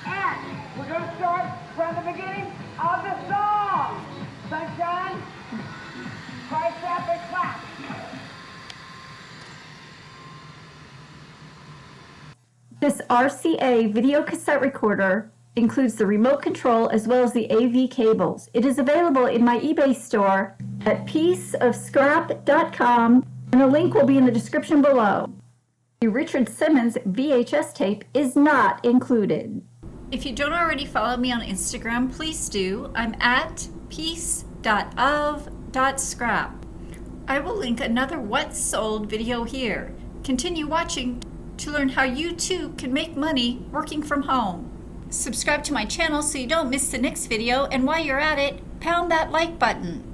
And we're going to start from the beginning of the song. Sunshine, price up and clap. This RCA video cassette recorder includes the remote control as well as the AV cables. It is available in my eBay store at pieceofscrap.com, and a link will be in the description below. The Richard Simmons VHS tape is not included. If you don't already follow me on Instagram, please do. I'm at piece.of.scrap. I will link another What's Sold video here. Continue watching to learn how you too can make money working from home. Subscribe to my channel so you don't miss the next video, and while you're at it, pound that like button.